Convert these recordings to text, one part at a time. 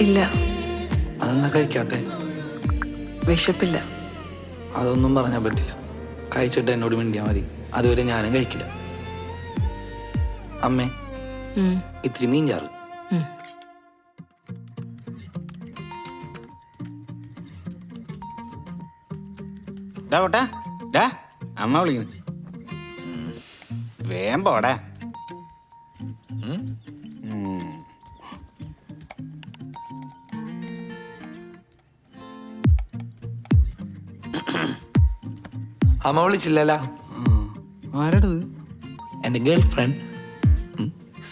ഇല്ല. അതെന്നാ കഴിക്കാത്തെ? വിശപ്പില്ല. അതൊന്നും പറഞ്ഞാൽ പറ്റില്ല. കഴിച്ചിട്ട് എന്നോട് മിണ്ടിയാൽ മതി. അതുവരെ ഞാനും കഴിക്കില്ല. അമ്മേ, ഇത്തിരി മീൻ ചാറ്. അമ്മ വിളിക്കുന്നു. വേം പോടാ. അമ്മ വിളിച്ചില്ലല്ലോ. ആരടത്? എൻ്റെ ഗേൾ ഫ്രണ്ട്.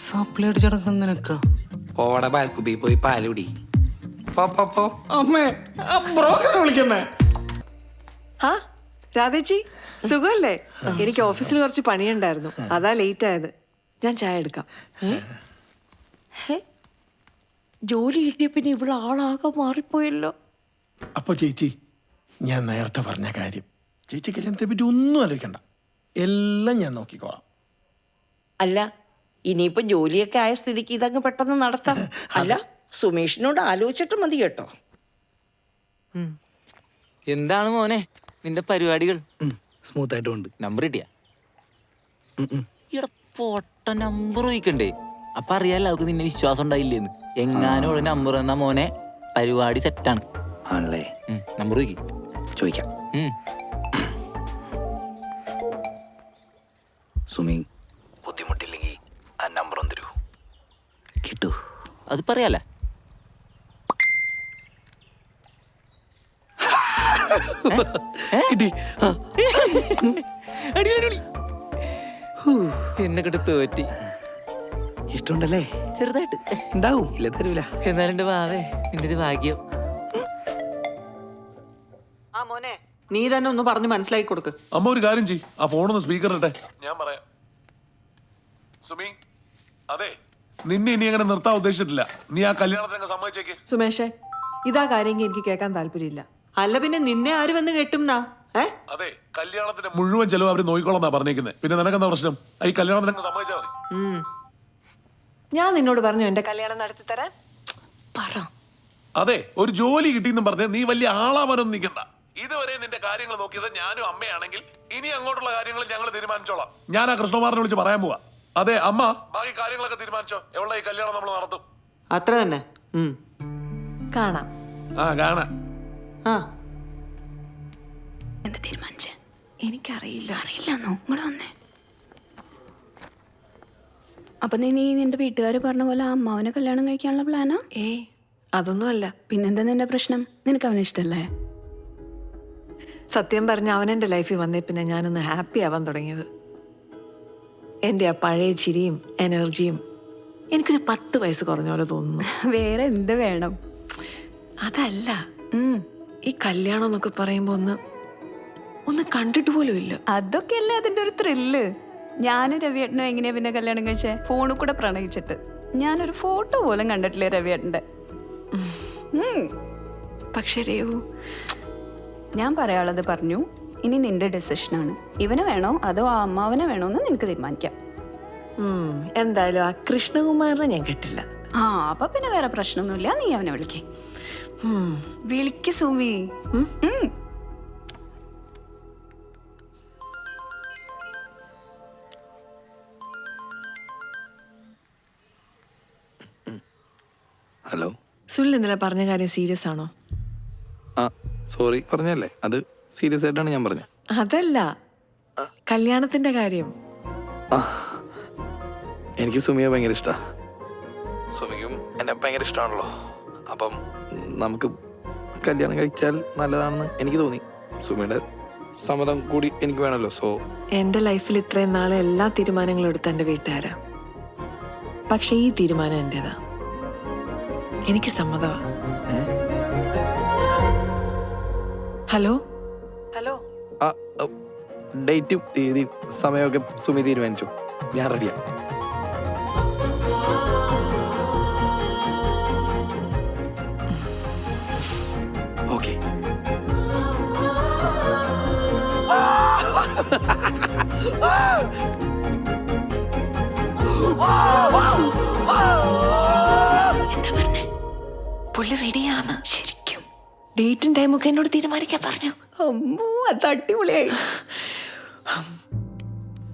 സപ്ലൈ അടിച്ച് നടക്കണം നിനക്ക. പോടെ പാൽക്കുപ്പി പോയി പാല് കുടി. പോ. അമ്മേ, ബ്രോക്കറെ വിളിക്കുന്നേ. ആ രാധേച്ചി, സുഖമല്ലേ? എനിക്ക് ഓഫീസിൽ കുറച്ച് പണിയുണ്ടായിരുന്നു, അതാ ലേറ്റ് ആയത്. ഞാൻ ചായ എടുക്കാം. ജോലി കിട്ടിയ പിന്നെ ഇവിടെ ആളാകെ മാറിപ്പോയല്ലോ. അപ്പൊ ചേച്ചി, ഞാൻ നേരത്തെ പറഞ്ഞ കാര്യം, ചേച്ചി കല്യാണത്തെ പറ്റി ഒന്നും ആലോചിക്കണ്ട, എല്ലാം ഞാൻ നോക്കിക്കോളാം. അല്ല, ഇനിയിപ്പോ ജോലിയൊക്കെ ആയ സ്ഥിതിക്ക് ഇതങ്ങ് പെട്ടെന്ന് നടത്താം. അല്ല, സുമേഷിനോട് ആലോചിച്ചിട്ട് മതി കേട്ടോ. എന്താണ് മോനെ നിന്റെ പരിപാടികൾ? സ്മൂത്ത് ആയിട്ട് ഉണ്ട്. നമ്പർ കിട്ടിയ ഇവിടെ പൊട്ട നമ്പർ ചോദിക്കണ്ടേ? അപ്പൊ അറിയാലോ അവർക്ക് നിന്നെ വിശ്വാസം ഉണ്ടായില്ലേന്ന്. എങ്ങാനും ഉള്ള നമ്പർ തന്നാ മോനെ പരിപാടി സെറ്റാണ്. ആണല്ലേ? നമ്പർ ചോദിക്കാം. സുമി, ബുദ്ധിമുട്ടില്ലെങ്കിൽ ആ നമ്പർ ഒന്ന് തരൂ. കിട്ടൂ? അത് പറയാലേ. എന്നെ കിട്ട് തോറ്റി. ഇഷ്ടമുണ്ടല്ലേ? ചെറുതായിട്ട് ഉണ്ടാവും, ഇല്ല തരൂല. എന്നാലുണ്ട് വാവേ, നിന്റെ ഒരു ഭാഗ്യം. ആ മോനെ, നീ തന്നെ ഒന്ന് പറഞ്ഞ് മനസ്സിലാക്കി കൊടുക്ക്. അമ്മ ഒരു കാര്യം ചെയ്യ്, ആ ഫോണൊന്ന് സ്പീക്കർ ഇട്ടെ, ഞാൻ പറയാം. സുമി, അതെ, നിന്നെ ഇനി അങ്ങനെ നിർത്താൻ ഉദ്ദേശിച്ചിട്ടില്ല. നീ ആ കല്യാണത്തിന് സമ്മതിച്ചേക്ക്. സുമേഷേ, ഇതാ കാര്യമെങ്കിൽ എനിക്ക് കേൾക്കാൻ താല്പര്യമില്ല. അല്ല പിന്നെ നിന്നെ ആര് വന്ന് കെട്ടുംന്നാ? അതെ, കല്യാണത്തിന്റെ മുഴുവൻ ചെലവ് അവര് നോക്കിക്കോളാന്നാ പറഞ്ഞേക്കുന്നത്. പിന്നെ നിനക്കെന്താ പ്രശ്നം? ഈ കല്യാണത്തിന് സമ്മതിച്ചാൽ മതി. ഞാൻ നിന്നോട് പറഞ്ഞു എന്റെ കല്യാണം നടത്തി തരാൻ. പറ. അതെ, ഒരു ജോലി കിട്ടിയെന്നും പറഞ്ഞ് നീ വലിയ ആളാവാനൊന്നും നിൽക്കണ്ട. ഇതുവരെ നിന്റെ കാര്യങ്ങൾ നോക്കിയത് ഞാനും അമ്മയാണെങ്കിൽ ഇനി അങ്ങോട്ടുള്ള കാര്യങ്ങൾ ഞങ്ങൾ തീരുമാനിച്ചോളാം. ഞാൻ ആ കൃഷ്ണകുമാറിനെ വിളിച്ച് പറയാൻ പോവാ. അതെ അമ്മ, ബാക്കി കാര്യങ്ങളൊക്കെ തീരുമാനിച്ചോ. എവിടെ ഈ കല്യാണം നമ്മൾ നടത്തും. അത്ര തന്നെ. കാണാം. കാണാം. എന്താ തീരുമാനിച്ചേ? എനിക്കറിയില്ല. അറിയില്ലെന്നോ? ഇങ്ങോട്ട് വന്നേ. അപ്പൊ നീ നിന്റെ വീട്ടുകാർ പറഞ്ഞ പോലെ ആ അമ്മാവനെ കല്യാണം കഴിക്കാനുള്ള പ്ലാനാ? അതൊന്നും അല്ല. പിന്നെന്താ നിന്റെ പ്രശ്നം? നിനക്ക് അവനെ ഇഷ്ടല്ലേ? സത്യം പറഞ്ഞ അവനെന്റെ ലൈഫിൽ വന്നേ പിന്നെ ഞാനൊന്ന് ഹാപ്പി ആവാൻ തുടങ്ങിയത്. എൻ്റെ ആ പഴയ ചിരിയും എനർജിയും എനിക്കൊരു 10 വയസ്സ് കുറഞ്ഞ പോലെ തോന്നുന്നു. വേറെ എന്ത് വേണം? അതല്ല, ഈ കല്യാണം എന്നൊക്കെ പറയുമ്പോ ഒന്ന് കണ്ടിട്ട് പോലും ഇല്ല. അതൊക്കെ അല്ലേ അതിന്റെ ഒരു ത്രില്ല്. ഞാനും രവിയേട്ടനും എങ്ങനെയാ പിന്നെ കല്യാണം കഴിച്ചേ? ഫോണിൽ കൂടെ പ്രണയിച്ചിട്ട്. ഞാനൊരു ഫോട്ടോ പോലും കണ്ടിട്ടില്ലേ രവിയേട്ടൻ്റെ. പക്ഷേ രേവു, ഞാൻ പറയാനുള്ളത് പറഞ്ഞു. ഇനി നിന്റെ ഡെസിഷനാണ്. ഇവനെ വേണോ അതോ ആ അമ്മാവനെ വേണോ എന്ന് നിനക്ക് തീരുമാനിക്കാം. എന്തായാലും ആ കൃഷ്ണകുമാറിനെ ഞാൻ കെട്ടില്ല. അപ്പൊ പിന്നെ വേറെ പ്രശ്നമൊന്നുമില്ല. നീ അവനെ വിളിക്കേ. വിളിക്ക് സുമി. ഹലോ. സുനിൽ ഇന്നലെ പറഞ്ഞ കാര്യം സീരിയസ് ആണോ? സോറി പറഞ്ഞല്ലേ, അത് സീരിയസ് ആയിട്ടാണ് ഞാൻ പറഞ്ഞത്. അതല്ല, കല്യാണത്തിന്റെ കാര്യം. എനിക്ക് സുമിയെ ഭയങ്കര ഇഷ്ടമാണ്. സുമിക്കും എന്നെ ഭയങ്കര ഇഷ്ടമാണല്ലോ. അപ്പം നമുക്ക് കല്യാണം കഴിച്ചാൽ നല്ലതാണെന്ന് എനിക്ക് തോന്നി. സുമിയുടെ സമ്മതം കൂടി എനിക്ക് വേണമല്ലോ. സോ എൻ്റെ ലൈഫിൽ ഇത്രയും നാളെ എല്ലാ തീരുമാനങ്ങളും എടുത്ത എൻ്റെ വീട്ടുകാരാ. പക്ഷെ ഈ തീരുമാനം എൻ്റെതാ. എനിക്ക് സമ്മതമാ. Hello hello. ഡേറ്റും തീയതിയും സമയമൊക്കെ സുമി തീരുമാനിച്ചു. ഞാൻ റെഡിയാ. ഓക്കെ. എന്താ പറഞ്ഞേ? പുള്ളി റെഡിയാണ്. ശരിക്കും ഡേറ്റും ടൈമും ഒക്കെ എന്നോട് തീരുമാനിക്കാൻ പറഞ്ഞു. അമ്മോ അത് അടിപൊളിയായി.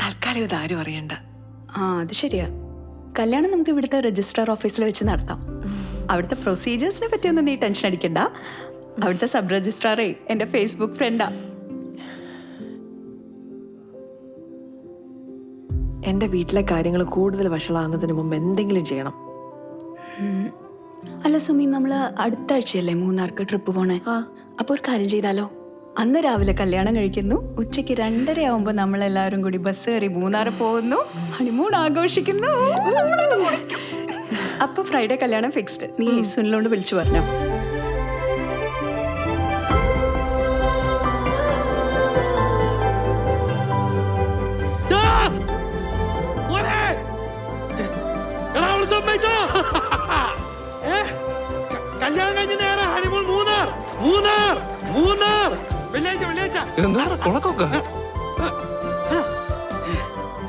തൽക്കാലം ഇതാരും അറിയണ്ട. അത് ശരിയാ. കല്യാണം നമുക്ക് ഇവിടുത്തെ രജിസ്ട്രാർ ഓഫീസിൽ വെച്ച് നടത്താം. അവിടുത്തെ പ്രൊസീജിയേഴ്സിനെ പറ്റിയൊന്നും നീ ടെൻഷൻ അടിക്കണ്ട. അവിടുത്തെ സബ് രജിസ്ട്രാറേ എൻ്റെ ഫേസ്ബുക്ക് ഫ്രണ്ടാ. എൻ്റെ വീട്ടിലെ കാര്യങ്ങൾ കൂടുതൽ വഷളാകുന്നതിന് മുമ്പ് എന്തെങ്കിലും ചെയ്യണം. അല്ല സുമി, നമ്മൾ അടുത്ത ആഴ്ചയല്ലേ മൂന്നാർക്ക് ട്രിപ്പ് പോണേ? അപ്പൊ ഒരു കാര്യം ചെയ്താലോ? അന്ന് രാവിലെ കല്യാണം കഴിക്കുന്നു, ഉച്ചയ്ക്ക് 2:30 ആവുമ്പോ നമ്മളെല്ലാവരും കൂടി ബസ് കയറി മൂന്നാർ പോകുന്നു, ഹണിമൂൺ ആഘോഷിക്കുന്നു. അപ്പൊ ഫ്രൈഡേ കല്യാണം ഫിക്സ്ഡ്. നീ സുനിലോണ്ട് വിളിച്ചു പറഞ്ഞോ. കല്യാണം കഴിഞ്ഞ നേരെ ഹണിമൂൺ മൂന്നാർ മൂന്നാർ മൂന്നാർ വെള്ളിയാഴ്ച.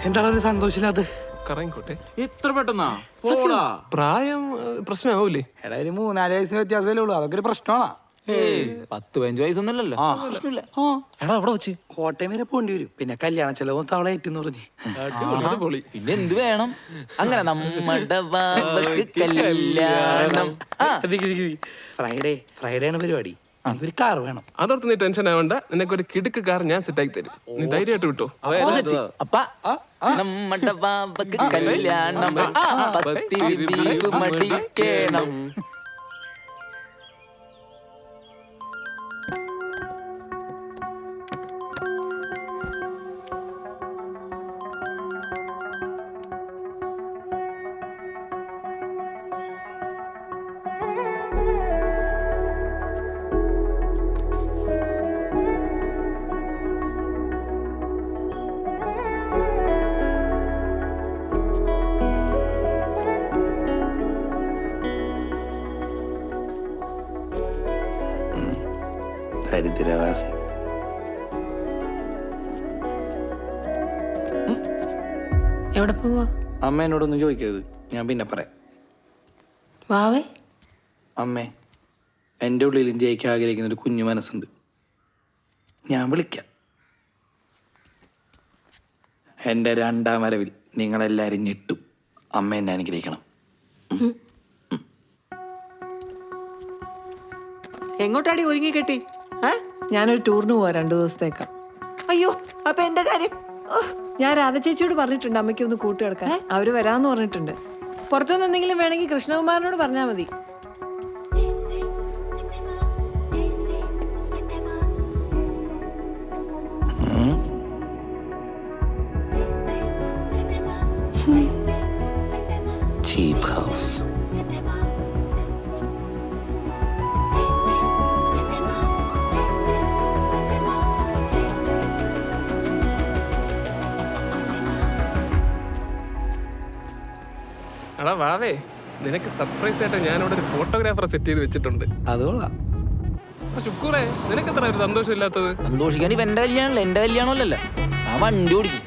എന്താണ് ഒരു സന്തോഷമില്ലാത്ത? കറങ്ങിക്കോട്ടെ. ഇത്ര പെട്ടെന്നാ പോടാ. പ്രായം പ്രശ്നമാവൂലേ? എടാ ഒരു 3-4 വയസ്സിന് വ്യത്യാസമല്ലേ ഉള്ളൂ, അതൊക്കെ ഒരു പ്രശ്നമാണാ. 10-15 വയസ്സൊന്നുമല്ലല്ലോ. എടാ അവിടെ വെച്ച് കോട്ടയം വരെ പോണ്ടി വരും, പിന്നെ കല്യാണ ചെലവും തവള ഏറ്റെന്ന് പറഞ്ഞ്. അടിപൊളി. പിന്നെ എന്ത് വേണം? അങ്ങനെ നമ്മുടെ ബാബക്ക് കല്യാണം. ഫ്രൈഡേ ആണ് പരിപാടി. എനിക്കൊരു കാർ വേണം. അതോർത്ത് നീ ടെൻഷൻ ആവണ്ട, നിനക്കൊരു കിടുക്ക് കാർ ഞാൻ സെറ്റാക്കി തരും. നീ ധൈര്യമായിട്ട് വിട്ടോ. അപ്പ നമ്മുടെ ബാബക്ക് കല്യാണം. പത്തിരി ബീഫ് മടിക്കണം. ദരിദ്രവാസി. എവിടെ പോവാ? അമ്മ എന്നോടൊന്നും ചോദിക്കരുത്, ഞാൻ പിന്നെ പറയാം. വാവേ, അമ്മേ, എൻ്റെ ഉള്ളിലും ജയിക്കാൻ ആഗ്രഹിക്കുന്ന ഒരു കുഞ്ഞു മനസ്സുണ്ട്. ഞാൻ വിളിക്കാം. എൻ്റെ 2ാം വരവിൽ നിങ്ങളെല്ലാവരും ഞെട്ടും. അമ്മ എന്നെ അനുഗ്രഹിക്കണം. എങ്ങോട്ടാടി ഒരുങ്ങി കെട്ടി? ഞാനൊരു ടൂറിന് പോവാ 2 ദിവസത്തേക്ക്. അയ്യോ, അപ്പൊ എന്റെ കാര്യം? ഞാൻ രാധ ചേച്ചിയോട് പറഞ്ഞിട്ടുണ്ട് അമ്മയ്ക്ക് ഒന്ന് കൂട്ടുകിടക്കാൻ. അവര് വരാന്ന് പറഞ്ഞിട്ടുണ്ട്. പുറത്തുനിന്ന് എന്തെങ്കിലും വേണമെങ്കിൽ കൃഷ്ണകുമാരനോട് പറഞ്ഞാൽ മതി. ചീപ്പ് ഹൗസ്. എടാ വാവേ, നിനക്ക് സർപ്രൈസ് ആയിട്ട് ഞാനിവിടെ ഒരു ഫോട്ടോഗ്രാഫറെ സെറ്റ് ചെയ്ത് വെച്ചിട്ടുണ്ട്. അതുകൊള്ളാം. ശുക്കൂറേ, നിനക്ക് എത്ര ഒരു സന്തോഷം ഇല്ലാത്തത്? സന്തോഷിക്കാൻ ഇപ്പൊ എന്റെ കല്യാണമല്ല, എന്റെ കല്യാണമല്ലല്ലോ. ആ വണ്ടി ഓടിക്കും.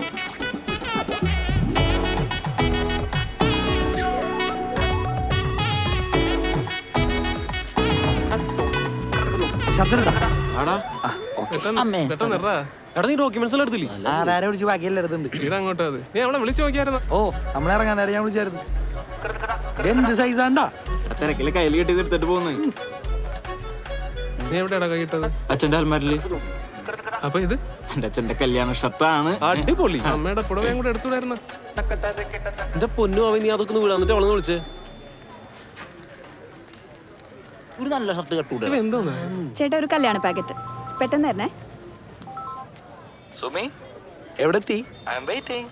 പെട്ടെന്ന് എറാ. എടാ നീ ഡോക്യുമെന്റ്സ് എല്ലാം എടുത്തില്ലേ? ആധാരം വിളിച്ച് ബാക്കിയെല്ലാം എടുത്തുണ്ട്. ഇടങ്ങോട്ട് അത് നീ അവളെ വിളിച്ചു നോക്കിയായിരുന്നു. ഓ, നമ്മളിറങ്ങാൻ നേരം ഞാൻ വിളിച്ചായിരുന്നു. എന്ത് സൈസാണ്ടാ? തിരക്കില് കയ്യിൽ കെട്ടി എടുത്തിട്ട് പോകുന്നത്. നീ എവിടെയാടാ കൈയിട്ടത്? അച്ഛന്റെ അൽമാരില്. അപ്പൊ ഇത് എന്റെ അച്ഛന്റെ കല്യാണ ഷർട്ടാണ്. അടിപൊളി. അമ്മയുടെ പുടവയും കൂടെ എടുത്തുവിടായിരുന്നു. എന്റെ പൊന്നു അവൻ, നീ അതൊക്കെ ഒന്ന് വിടാന്നിട്ട് അവളെന്ന് വിളിച്ചേ. ഒരു നല്ല ഷർട്ട് കട്ടൂടെ? എന്തോന്ന് ചേട്ടാ, ഒരു കല്യാണ പാക്കറ്റ് പെട്ടെന്ന് തരണേ. സുമി എവിടെ എത്തി? I am waiting.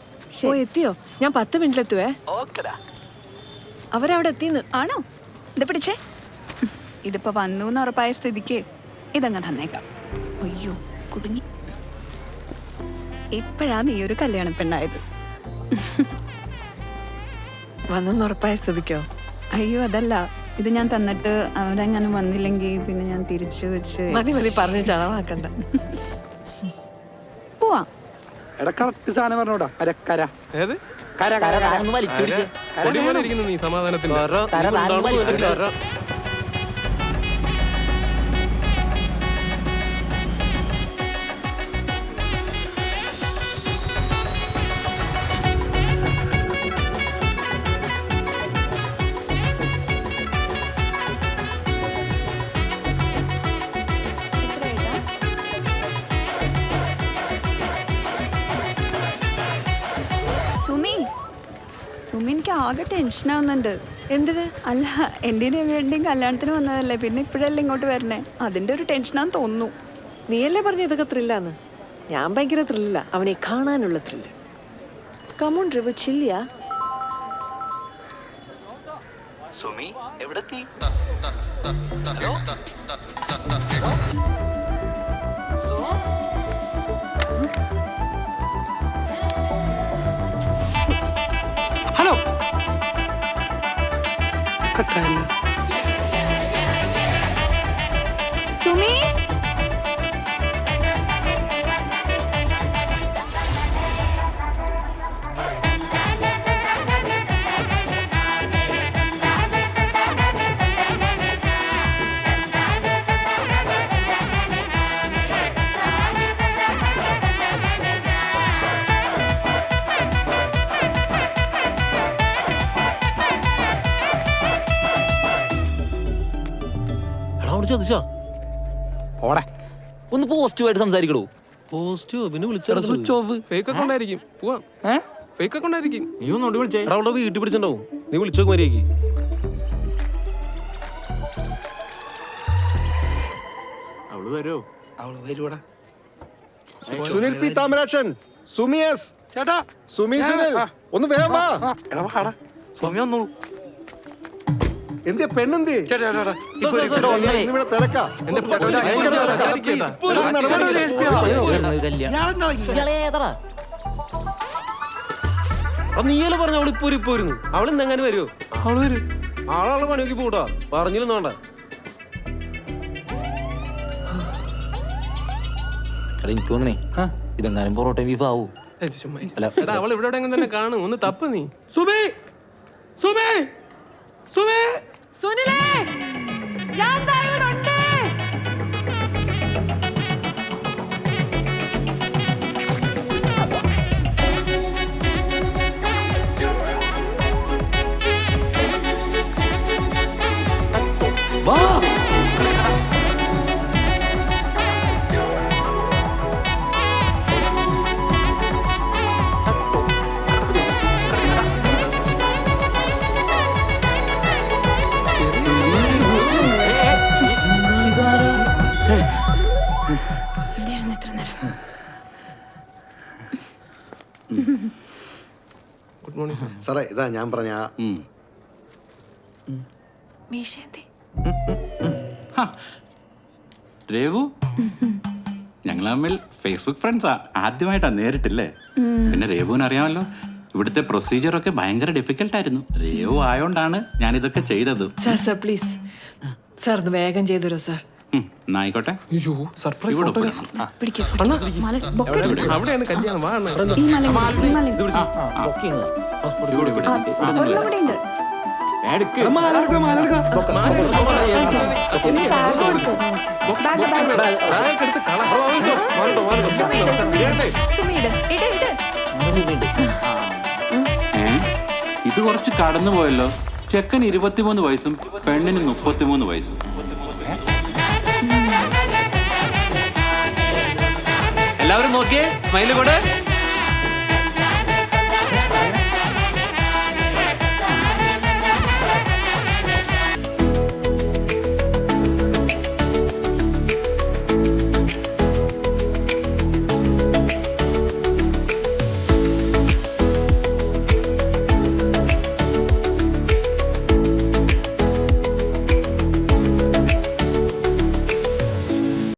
ഓ, എത്തിയോ? ഞാൻ 10 മിനിറ്റിലെത്തുവേ. ഓക്കെടാ. അവരവിടെ എത്തിന്ന്. ആണോ? ഇത് പിടിച്ചേ. ഇതിപ്പോ വന്നു എന്ന് ഉറപ്പായ സ്ഥിതിക്ക് ഇതങ്ങ് തന്നേക്കാം. അയ്യോ, കുടുങ്ങി. ഇപ്പോഴാ നീ ഒരു കല്യാണ പെണ്ണായത്. വന്നെന്ന് ഉറപ്പായ സ്ഥിതിക്കോ? അയ്യോ അതല്ല, ഇത് ഞാൻ തന്നിട്ട് അവരെങ്ങനെ വന്നില്ലെങ്കിൽ പിന്നെ ഞാൻ തിരിച്ചു വെച്ച് മതി മതി പറഞ്ഞ് ചളവാക്കണ്ട. പോവാ. എടാ കറക്റ്റ് സാധനം പറഞ്ഞോടാ. കര ഏത് കര കര കര. ഒന്ന് വലിച്ചു പിടിച്ച് പൊടി പോലെ ഇരിക്കുന്നു നീ സമാധാനത്തിന്റെ. ആകെ ടെൻഷനാവുന്നുണ്ട്. എന്തിന്? അല്ല, എന്റെയും രവിയുടെയും കല്യാണത്തിന് വന്നതല്ലേ, പിന്നെ ഇപ്പോഴല്ലേ ഇങ്ങോട്ട് വരണേ, അതിന്റെ ഒരു ടെൻഷനാന്ന് തോന്നുന്നു. നീയല്ലേ പറഞ്ഞ ഇതൊക്കെ ത്രില്ലാന്ന്? ഞാൻ ഭയങ്കര ത്രില്ല, അവനെ കാണാനുള്ള ത്രില്ല്. കമോൺ റിവു, ചില്ലിയാ. സുമി എവിടെത്തി? ഹലോ സുമി, എടാ അവിടെ ചതിച്ചാ ഓടെ ഒന്ന് പോസിറ്റീവായിട്ട് സംസാരിക്കടോ. പോസ്റ്റോ പിന്നെ വിളിച്ചാ ഫേക്ക് അക്കൗണ്ട് ആയിരിക്കും. പോവാം. ഫേക്ക് അക്കൗണ്ട് ആയിരിക്കും. നീ ഒന്നുകൂടി വിളിച്ചേ. എടാ അവിടെ വീട്ടിൽ പിടിച്ചിട്ടുണ്ടാവും. നീ വിളിച്ചോക്ക് മര്യാദക്ക്. അവള് വരുമോ? അവള് വരുവാടാ. സുനിൽ പി താമരാക്ഷൻ, സുമി എസ്, ചേട്ടാ സുമി സുനിൽ, ഒന്ന് വേഗം വാ. എടാ വാടാ. സുമി വന്നോളൂ. എന്തിയ പെണ്ണെന്തി? ചേട്ടാ ഇവിടെ തിരക്കാ, ഭയങ്കര തിരക്കാ. ഒരു നടപടി നീയല്ലേ പറഞ്ഞ അവള് ഇപ്പൊ വരുന്നു. അവള് ഇന്നെങ്ങനെ വരുമോ? അവള് വരും. ആളാളെ പണിയൊക്കെ പോട്ടാ, പറഞ്ഞില്ലെന്ന് വേണ്ട. എടാ എനിക്ക് തോന്നണേ ഇതെങ്ങാനും പൊറോട്ട ബീഫ് ആവൂ. എടാ അവൾ ഇവിടെ എവിടെ തന്നെ കാണും. ഒന്ന് തപ്പ് നീ. സുമി സുമി സുമി സുനിലേ, ഞാൻ ദാ ഇവിടെ ഉണ്ട്. Good morning sir. സാറേ, ഇതാ ഞാൻ പറഞ്ഞ മീശേന്തി. രേവു, ഞങ്ങൾ തമ്മിൽ ഫേസ്ബുക്ക് ഫ്രണ്ട്സാ. ആദ്യമായിട്ടാ നേരിട്ടില്ലേ? പിന്നെ രേവുവിന് അറിയാമല്ലോ, ഇവിടുത്തെ പ്രൊസീജിയറൊക്കെ ഭയങ്കര ഡിഫിക്കൽട്ടായിരുന്നു. രേവു ആയോണ്ടാണ് ഞാൻ ഇതൊക്കെ ചെയ്തത്. സാർ പ്ലീസ് സാർ ഒന്ന് വേഗം ചെയ്തു സാർ. എന്നായിക്കോട്ടെ. അയ്യോ സർപ്രൈസ് ഇവിടെ ഫോട്ടോഗ്രാഫ്. അണ്ണാ, അവിടെയാണ് കല്യാണം. വാ അണ്ണാ. ഈ മല, ഈ മല. ബുക്കിംഗ് ഒരെണ്ണം കൂടെ ഉണ്ട്. ഇത് കുറച്ച് കടന്നു പോയല്ലോ. ചെക്കൻ 23 വയസ്സും പെണ്ണിന് 33 വയസ്സും. എല്ലാവരും നോക്കിയേ, സ്മൈല് കൂടെ.